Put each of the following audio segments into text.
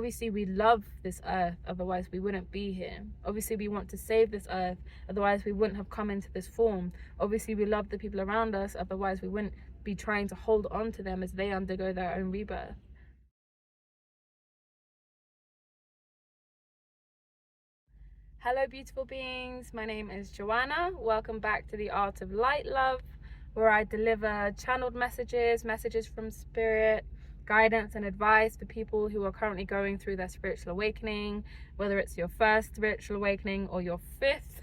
Obviously we love this earth, otherwise we wouldn't be here. Obviously we want to save this earth, otherwise we wouldn't have come into this form. Obviously we love the people around us, otherwise we wouldn't be trying to hold on to them as they undergo their own rebirth. Hello beautiful beings, my name is Joanna. Welcome back to the Art of Light Love, where I deliver channeled messages from spirit, guidance and advice for people who are currently going through their spiritual awakening, whether it's your first spiritual awakening or your fifth.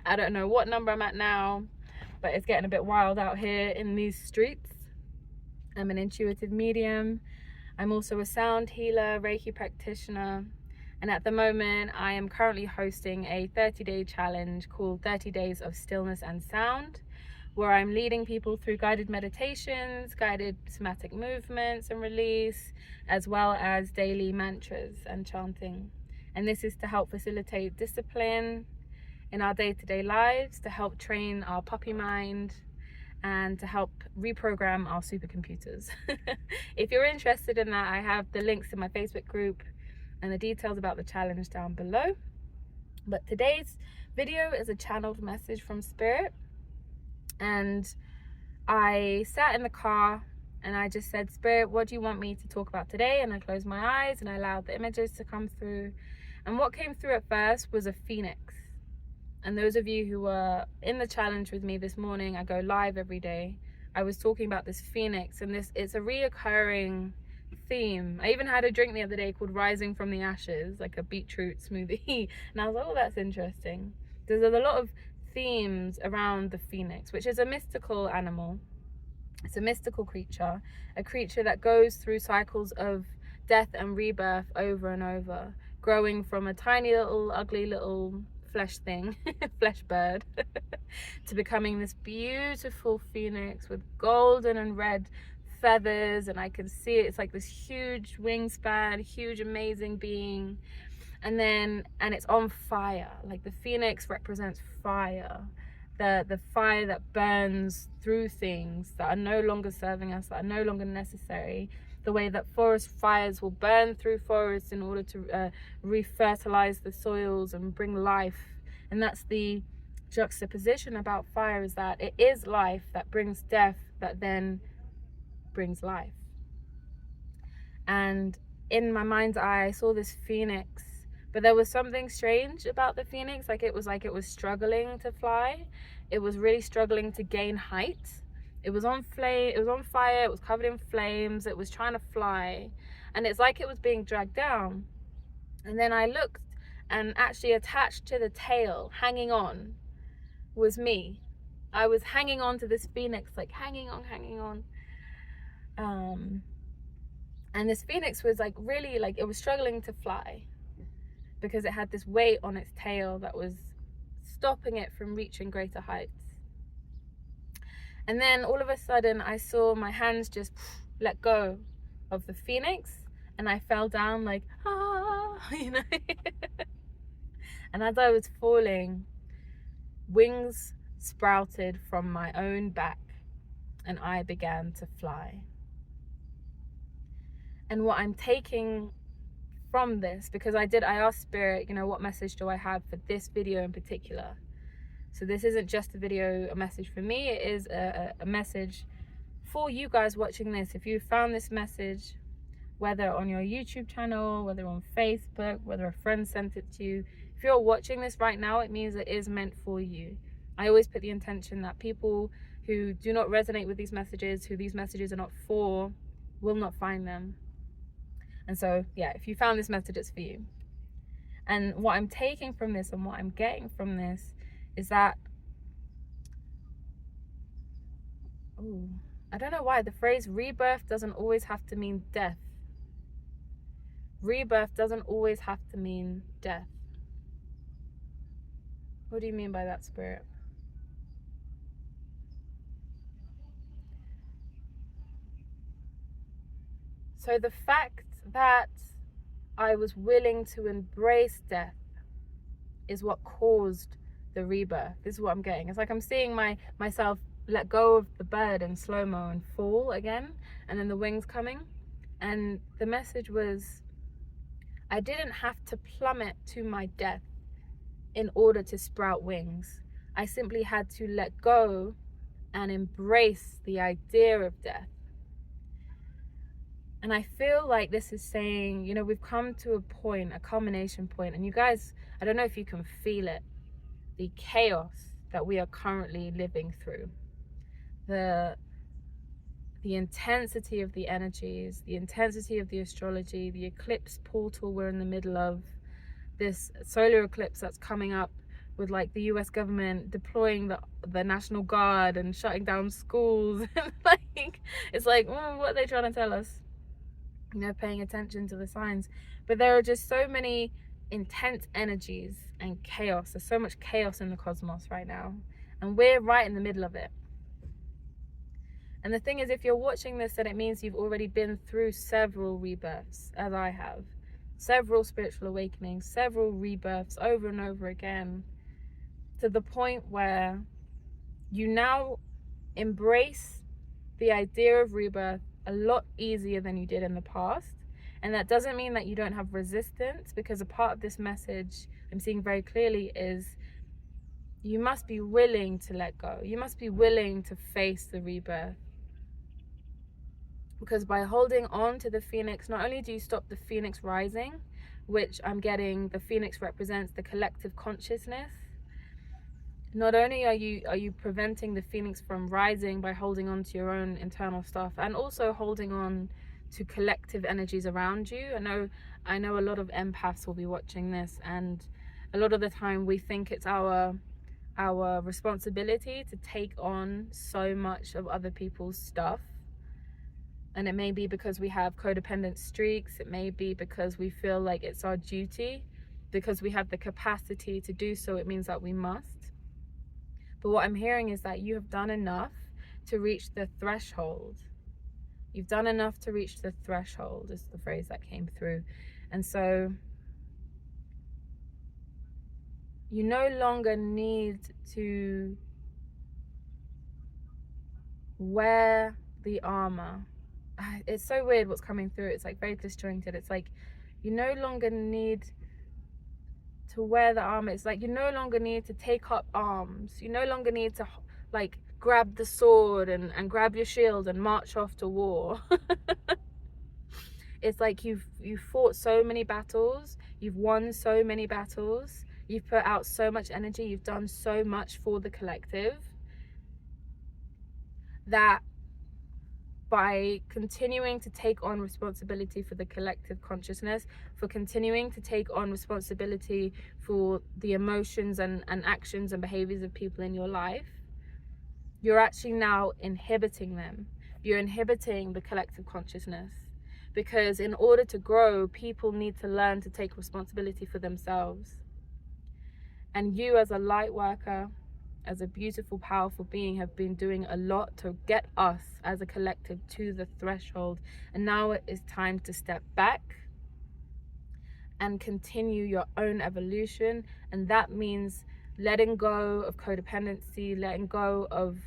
I don't know what number I'm at now, but it's getting a bit wild out here in these streets. I'm an intuitive medium. I'm also a sound healer, Reiki practitioner. And at the moment, I am currently hosting a 30-day challenge called 30 Days of Stillness and Sound, where I'm leading people through guided meditations, guided somatic movements and release, as well as daily mantras and chanting. And this is to help facilitate discipline in our day-to-day lives, to help train our puppy mind, and to help reprogram our supercomputers. If you're interested in that, I have the links in my Facebook group and the details about the challenge down below. But today's video is a channeled message from spirit, and I sat in the car and I just said, Spirit, what do you want me to talk about today? And I closed my eyes and I allowed the images to come through, and what came through at first was a phoenix. And those of you who were in the challenge with me this morning, I go live every day, I was talking about this phoenix, and it's a reoccurring theme. I even had a drink the other day called Rising from the Ashes, like a beetroot smoothie, and I was like, oh, that's interesting. There's a lot of themes around the phoenix, which is a mystical animal. It's a mystical creature, a creature that goes through cycles of death and rebirth over and over, growing from a tiny little ugly little flesh thing, flesh bird, to becoming this beautiful phoenix with golden and red feathers, and I can see it. It's like this huge wingspan, huge amazing being, and it's on fire. Like the phoenix represents fire, the fire that burns through things that are no longer serving us, that are no longer necessary. The way that forest fires will burn through forests in order to refertilize the soils and bring life. And that's the juxtaposition about fire, is that it is life that brings death, that then brings life. And in my mind's eye, I saw this phoenix, but there was something strange about the phoenix. Like it was struggling to fly. It was really struggling to gain height. It was on flame, it was on fire, it was covered in flames, it was trying to fly, and it's like it was being dragged down. And then I looked, and actually attached to the tail, hanging on, was me. I was hanging on to this phoenix, like hanging on. And this phoenix was like really, like, it was struggling to fly because it had this weight on its tail that was stopping it from reaching greater heights. And then all of a sudden I saw my hands just let go of the phoenix, and I fell down like, you know. And as I was falling, wings sprouted from my own back and I began to fly. And what I'm taking from this, because I asked Spirit, you know, what message do I have for this video in particular? So this isn't just a video, a message for me, it is a message for you guys watching this. If you found this message, whether on your YouTube channel, whether on Facebook, whether a friend sent it to you, if you're watching this right now, it means it is meant for you. I always put the intention that people who do not resonate with these messages, who these messages are not for, will not find them. And so, yeah, if you found this message, it's for you. And what I'm taking from this and what I'm getting from this is that, I don't know why, the phrase rebirth doesn't always have to mean death. Rebirth doesn't always have to mean death. What do you mean by that, Spirit? So the fact that I was willing to embrace death is what caused the rebirth. This is what I'm getting. It's like I'm seeing myself let go of the bird in slow-mo and fall again, and then the wings coming. And the message was, I didn't have to plummet to my death in order to sprout wings. I simply had to let go and embrace the idea of death. And I feel like this is saying, you know, we've come to a point, a culmination point, and you guys, I don't know if you can feel it, the chaos that we are currently living through, the intensity of the energies, the intensity of the astrology, the eclipse portal we're in the middle of, this solar eclipse that's coming up with like the US government deploying the National Guard and shutting down schools. Like, it's like, what are they trying to tell us? You know, paying attention to the signs. But there are just so many intense energies and chaos. There's so much chaos in the cosmos right now, and we're right in the middle of it. And the thing is, if you're watching this, then it means you've already been through several rebirths, as I have, several spiritual awakenings, several rebirths over and over again, to the point where you now embrace the idea of rebirth a lot easier than you did in the past. And that doesn't mean that you don't have resistance, because a part of this message I'm seeing very clearly is you must be willing to let go. You must be willing to face the rebirth. Because by holding on to the phoenix, not only do you stop the phoenix rising, which I'm getting, the phoenix represents the collective consciousness. Not only are you preventing the phoenix from rising by holding on to your own internal stuff, and also holding on to collective energies around you. I know a lot of empaths will be watching this, and a lot of the time we think it's our responsibility to take on so much of other people's stuff. And it may be because we have codependent streaks. It may be because we feel like it's our duty, because we have the capacity to do so. It means that we must. But what I'm hearing is that you have done enough to reach the threshold. You've done enough to reach the threshold, is the phrase that came through. And so you no longer need to wear the armor. It's so weird what's coming through. It's like very disjointed. It's like you no longer need to wear the armor. It's like you no longer need to take up arms. You no longer need to like grab the sword and grab your shield and march off to war. It's like you've fought so many battles, you've won so many battles, you've put out so much energy, you've done so much for the collective, that by continuing to take on responsibility for the collective consciousness, for continuing to take on responsibility for the emotions and actions and behaviors of people in your life, you're actually now inhibiting them. You're inhibiting the collective consciousness. Because in order to grow, people need to learn to take responsibility for themselves. And you as a light worker, as a beautiful, powerful being, have been doing a lot to get us as a collective to the threshold. And now it is time to step back and continue your own evolution. And that means letting go of codependency, letting go of,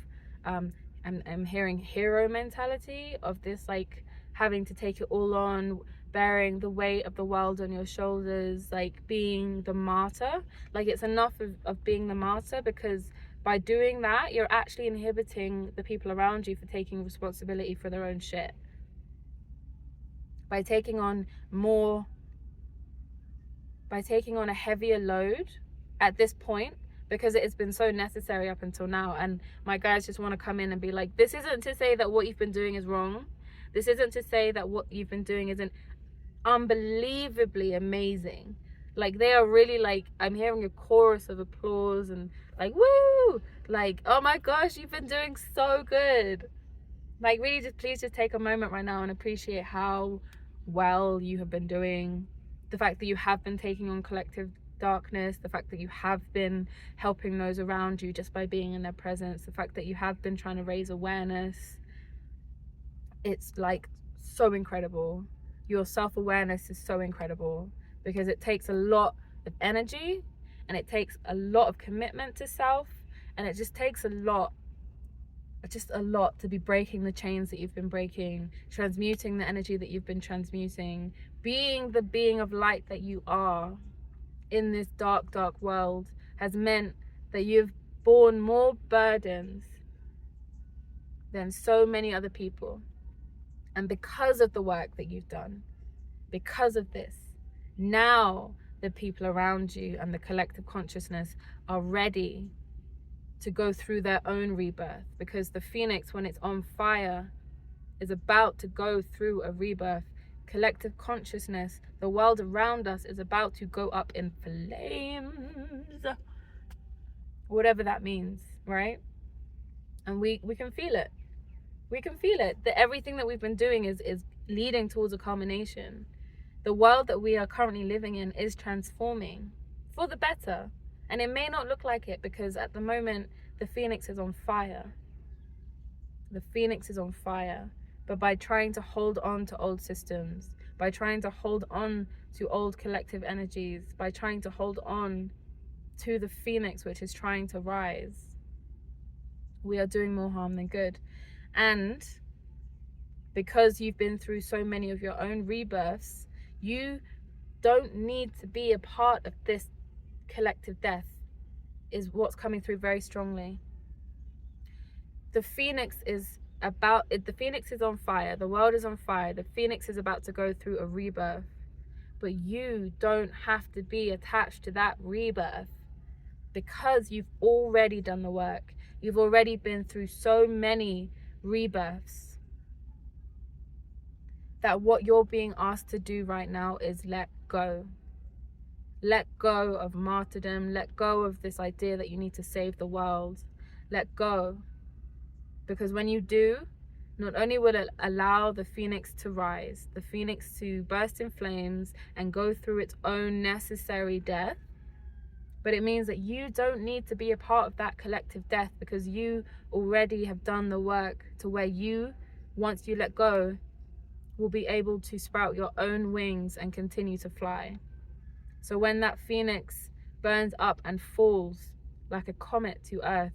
I'm hearing hero mentality, of this like having to take it all on, bearing the weight of the world on your shoulders, like being the martyr. Like it's enough of being the martyr, because by doing that, you're actually inhibiting the people around you for taking responsibility for their own shit. By taking on a heavier load at this point, because it has been so necessary up until now. And my guys just want to come in and be like, this isn't to say that what you've been doing is wrong. This isn't to say that what you've been doing isn't unbelievably amazing. Like they are really like, I'm hearing a chorus of applause and like, woo! Like, oh my gosh, you've been doing so good. Like really just please just take a moment right now and appreciate how well you have been doing. The fact that you have been taking on collective darkness, the fact that you have been helping those around you just by being in their presence, the fact that you have been trying to raise awareness. It's like so incredible. Your self-awareness is so incredible, because it takes a lot of energy and it takes a lot of commitment to self, and it just takes a lot to be breaking the chains that you've been breaking, transmuting the energy that you've been transmuting, Being the being of light that you are in this dark, dark world has meant that you've borne more burdens than so many other people. And because of the work that you've done, because of this, now the people around you and the collective consciousness are ready to go through their own rebirth, because the phoenix, when it's on fire, is about to go through a rebirth. Collective consciousness, the world around us, is about to go up in flames, whatever that means, right? And we can feel it. We can feel it, that everything that we've been doing is leading towards a culmination. The world that we are currently living in is transforming for the better. And it may not look like it, because at the moment, the phoenix is on fire. The phoenix is on fire. But by trying to hold on to old systems, by trying to hold on to old collective energies, by trying to hold on to the phoenix which is trying to rise, we are doing more harm than good. And because you've been through so many of your own rebirths, you don't need to be a part of this collective death, is what's coming through very strongly. The phoenix is about it. The phoenix is on fire. The world is on fire. The phoenix is about to go through a rebirth. But you don't have to be attached to that rebirth, because you've already done the work. You've already been through so many rebirths that what you're being asked to do right now is let go. Let go of martyrdom. Let go of this idea that you need to save the world. Let go. Because when you do, not only will it allow the phoenix to rise, the phoenix to burst in flames and go through its own necessary death, but it means that you don't need to be a part of that collective death, because you already have done the work to where you, once you let go, will be able to sprout your own wings and continue to fly. So when that phoenix burns up and falls like a comet to earth,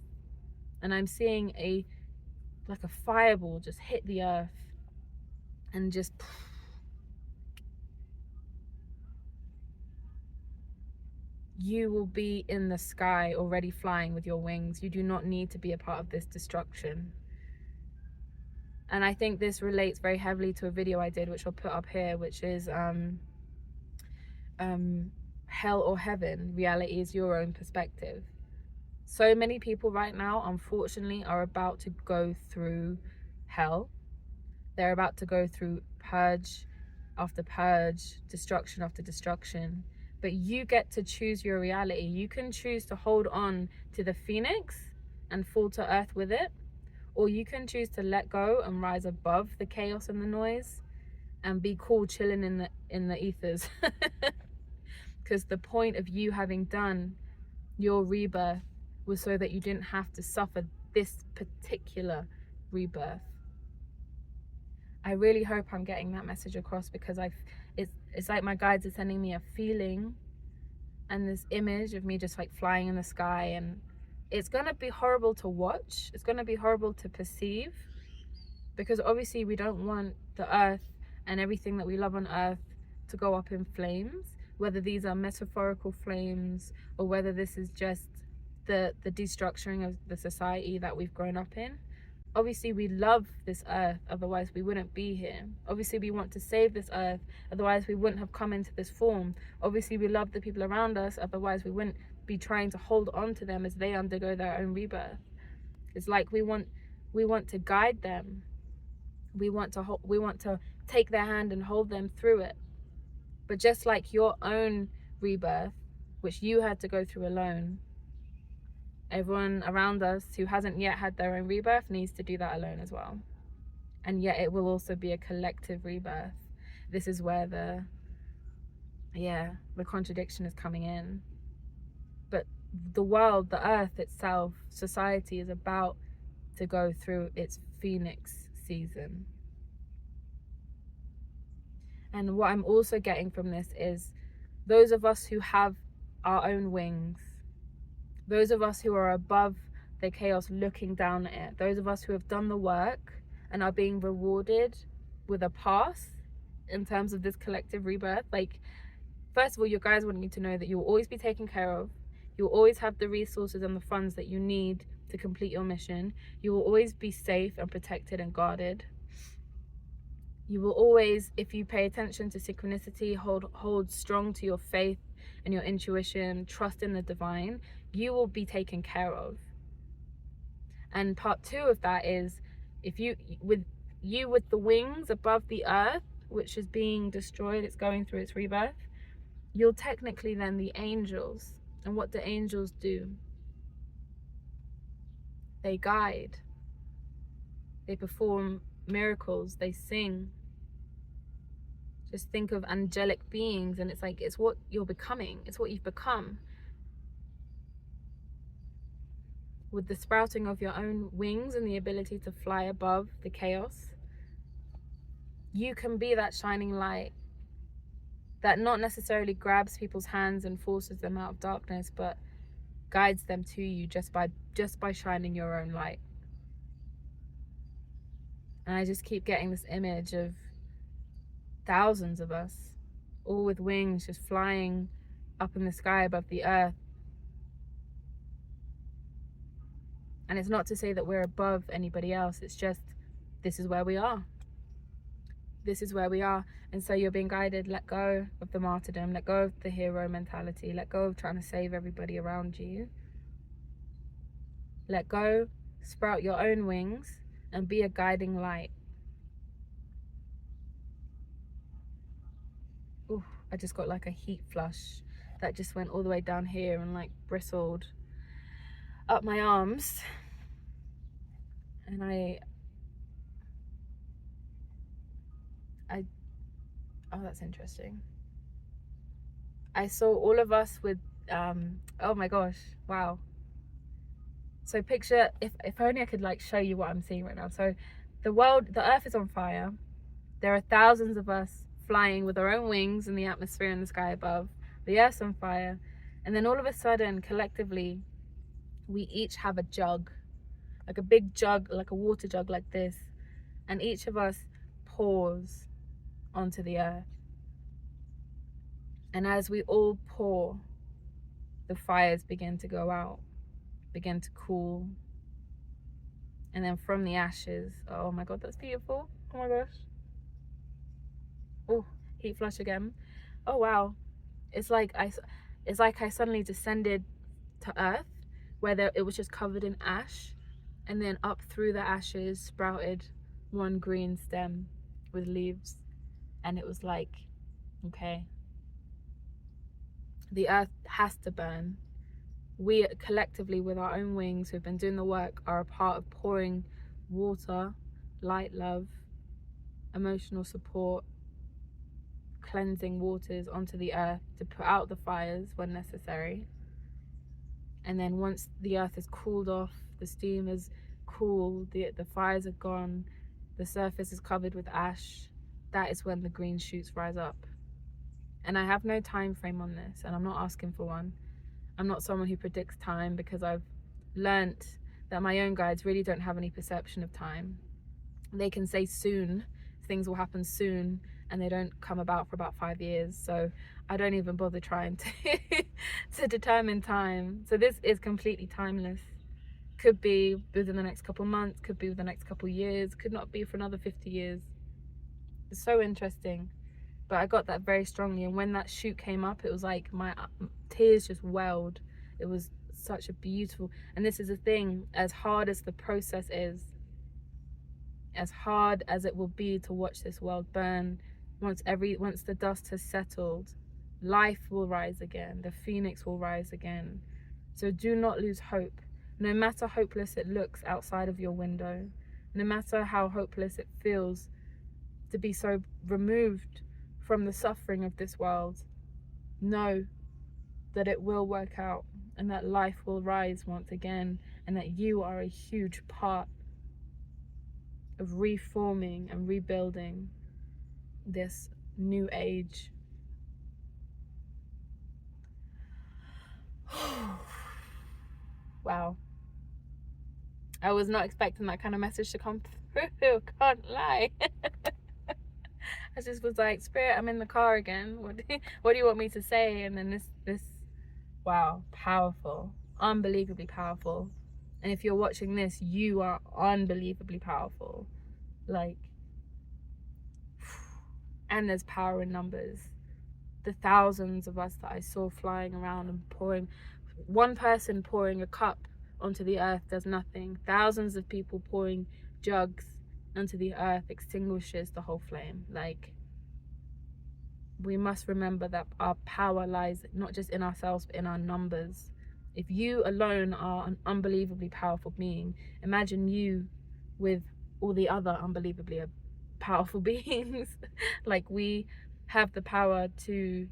and I'm seeing like a fireball just hit the earth and just, you will be in the sky already flying with your wings. You do not need to be a part of this destruction. And I think this relates very heavily to a video I did, which I'll put up here, which is hell or heaven. Reality is your own perspective. So many people right now, unfortunately, are about to go through hell. They're about to go through purge after purge, destruction after destruction. But you get to choose your reality. You can choose to hold on to the phoenix and fall to earth with it, or you can choose to let go and rise above the chaos and the noise and be cool chilling in the ethers. Because the point of you having done your rebirth was so that you didn't have to suffer this particular rebirth. I really hope I'm getting that message across, because it's like my guides are sending me a feeling and this image of me just like flying in the sky, and it's gonna be horrible to watch. It's gonna be horrible to perceive, because obviously we don't want the earth and everything that we love on earth to go up in flames, whether these are metaphorical flames or whether this is just the destructuring of the society that we've grown up in. Obviously we love this earth, otherwise we wouldn't be here. Obviously we want to save this earth, otherwise we wouldn't have come into this form. Obviously we love the people around us, otherwise we wouldn't be trying to hold on to them as they undergo their own rebirth. It's like we want to guide them. We want to take their hand and hold them through it. But just like your own rebirth, which you had to go through alone, everyone around us who hasn't yet had their own rebirth needs to do that alone as well. And yet it will also be a collective rebirth. This is where the contradiction is coming in. But the world, the earth itself, society is about to go through its phoenix season. And what I'm also getting from this is those of us who have our own wings, those of us who are above the chaos looking down at it, those of us who have done the work and are being rewarded with a pass in terms of this collective rebirth. Like, first of all, your guides want you to know that you will always be taken care of. You'll always have the resources and the funds that you need to complete your mission. You will always be safe and protected and guarded. You will always, if you pay attention to synchronicity, hold strong to your faith and your intuition, trust in the divine, you will be taken care of. And part 2 of that is, if you with the wings above the earth, which is being destroyed, it's going through its rebirth, you're technically then the angels. And what do angels do? They guide, they perform miracles, they sing. Just think of angelic beings, and it's like, it's what you're becoming, it's what you've become. With the sprouting of your own wings and the ability to fly above the chaos, you can be that shining light that not necessarily grabs people's hands and forces them out of darkness, but guides them to you just by shining your own light. And I just keep getting this image of thousands of us, all with wings, just flying up in the sky above the earth. And it's not to say that we're above anybody else, it's just, this is where we are. This is where we are. And so you're being guided. Let go of the martyrdom, let go of the hero mentality, let go of trying to save everybody around you. Let go, sprout your own wings, and be a guiding light. Ooh, I just got like a heat flush that just went all the way down here and like bristled up my arms. And oh, that's interesting. I saw all of us with oh my gosh, wow. So picture, if only I could like show you what I'm seeing right now. So the earth is on fire. There are thousands of us flying with our own wings in the atmosphere in the sky above. The earth's on fire. And then all of a sudden, collectively, we each have a jug, like a big jug, like a water jug like this. And each of us pours onto the earth. And as we all pour, the fires begin to go out, begin to cool. And then from the ashes, oh my God, that's beautiful. Oh my gosh. Oh, heat flush again. Oh wow. It's like I suddenly descended to earth, where it was just covered in ash, and then up through the ashes sprouted one green stem with leaves. And it was like, okay, the earth has to burn. We collectively, with our own wings, who've been doing the work, are a part of pouring water, light, love, emotional support, cleansing waters onto the earth to put out the fires when necessary. And then once the earth has cooled off, the steam is cooled, the fires are gone, the surface is covered with ash, that is when the green shoots rise up. And I have no time frame on this, and I'm not asking for one. I'm not someone who predicts time, because I've learnt that my own guides really don't have any perception of time. They can say soon, things will happen soon, and they don't come about for about 5 years. So I don't even bother trying to determine time. So this is completely timeless. Could be within the next couple months, could be within the next couple years, could not be for another 50 years. It's so interesting. But I got that very strongly. And when that shoot came up, it was like my tears just welled. It was such a beautiful, and this is the thing, as hard as the process is, as hard as it will be to watch this world burn, once the dust has settled, life will rise again. The phoenix will rise again. So do not lose hope. No matter how hopeless it looks outside of your window, no matter how hopeless it feels to be so removed from the suffering of this world, know that it will work out, and that life will rise once again, and that you are a huge part of reforming and rebuilding this new age. Wow. I was not expecting that kind of message to come through, can't lie. I just was like, Spirit, I'm in the car again. What do you want me to say? And then this, wow, powerful, unbelievably powerful. And if you're watching this, you are unbelievably powerful. Like, and there's power in numbers. The thousands of us that I saw flying around and pouring, one person pouring a cup onto the earth does nothing. Thousands of people pouring jugs onto the earth extinguishes the whole flame. Like, we must remember that our power lies not just in ourselves, but in our numbers. If you alone are an unbelievably powerful being, imagine you with all the other unbelievably powerful beings. Like, we have the power to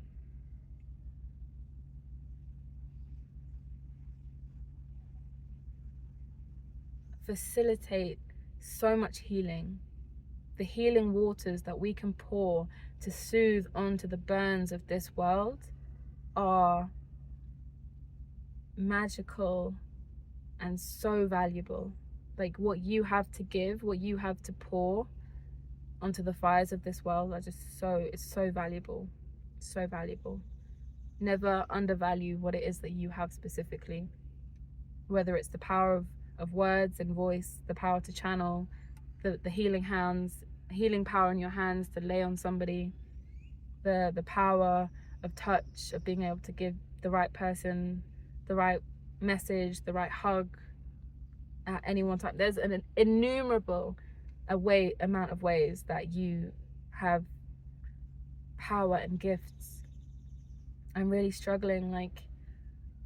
facilitate so much healing. The healing waters that we can pour to soothe onto the burns of this world are magical and so valuable. Like, what you have to give, what you have to pour onto the fires of this world are just it's so valuable. So valuable. Never undervalue what it is that you have specifically, whether it's the power of words and voice, the power to channel, the healing power in your hands to lay on somebody, the power of touch, of being able to give the right person the right message, the right hug at any one time. There's an innumerable amount of ways that you have power and gifts. I'm really struggling. Like,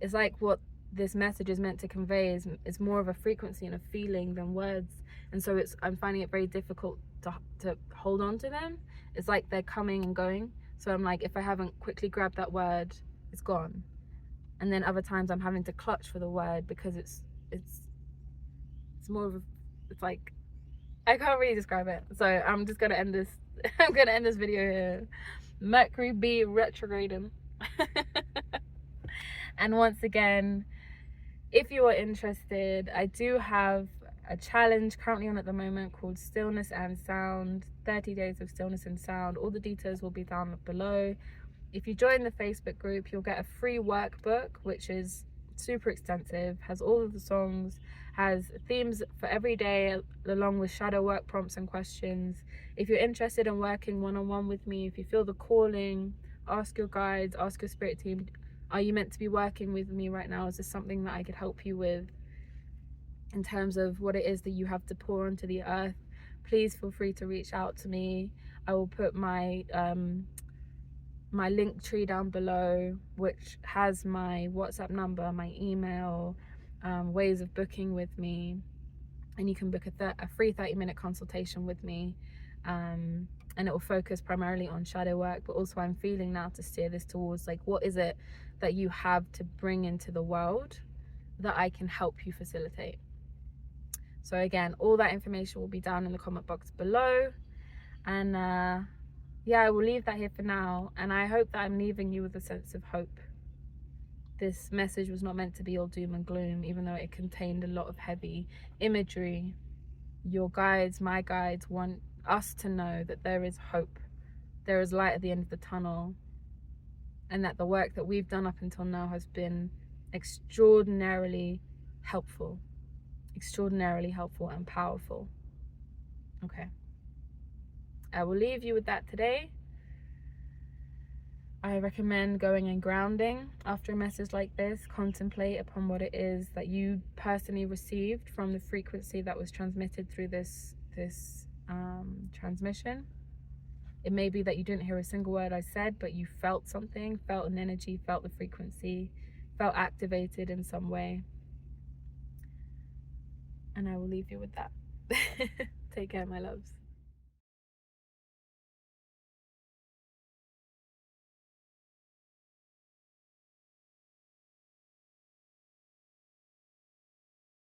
it's like what this message is meant to convey is more of a frequency and a feeling than words, and so I'm finding it very difficult to hold on to them. It's like they're coming and going, so I'm like, if I haven't quickly grabbed that word, it's gone. And then other times I'm having to clutch for the word because it's more of it's like, I can't really describe it. So I'm just gonna end this I'm gonna end this video here. Mercury be retrograding. And once again, if you are interested, I do have a challenge currently on at the moment called Stillness and Sound, 30 days of stillness and sound. All the details will be down below. If you join the Facebook group, you'll get a free workbook, which is super extensive, has all of the songs, has themes for every day, along with shadow work prompts and questions. If you're interested in working one-on-one with me, if you feel the calling, ask your guides, ask your spirit team, are you meant to be working with me right now? Is this something that I could help you with in terms of what it is that you have to pour onto the earth? Please feel free to reach out to me. I will put my my link tree down below, which has my WhatsApp number, my email, ways of booking with me, and you can book a free 30-minute consultation with me, and it will focus primarily on shadow work, but also I'm feeling now to steer this towards, like, what is it that you have to bring into the world that I can help you facilitate. So again, all that information will be down in the comment box below, and yeah, I will leave that here for now, and I hope that I'm leaving you with a sense of hope. This message was not meant to be all doom and gloom, even though it contained a lot of heavy imagery. Your guides, my guides, want us to know that there is hope, there is light at the end of the tunnel, and that the work that we've done up until now has been extraordinarily helpful and powerful. Okay, I will leave you with that today. I recommend going and grounding after a message like this. Contemplate upon what it is that you personally received from the frequency that was transmitted through this transmission. It may be that you didn't hear a single word I said, but you felt something, felt an energy, felt the frequency, felt activated in some way. And I will leave you with that. Take care, my loves.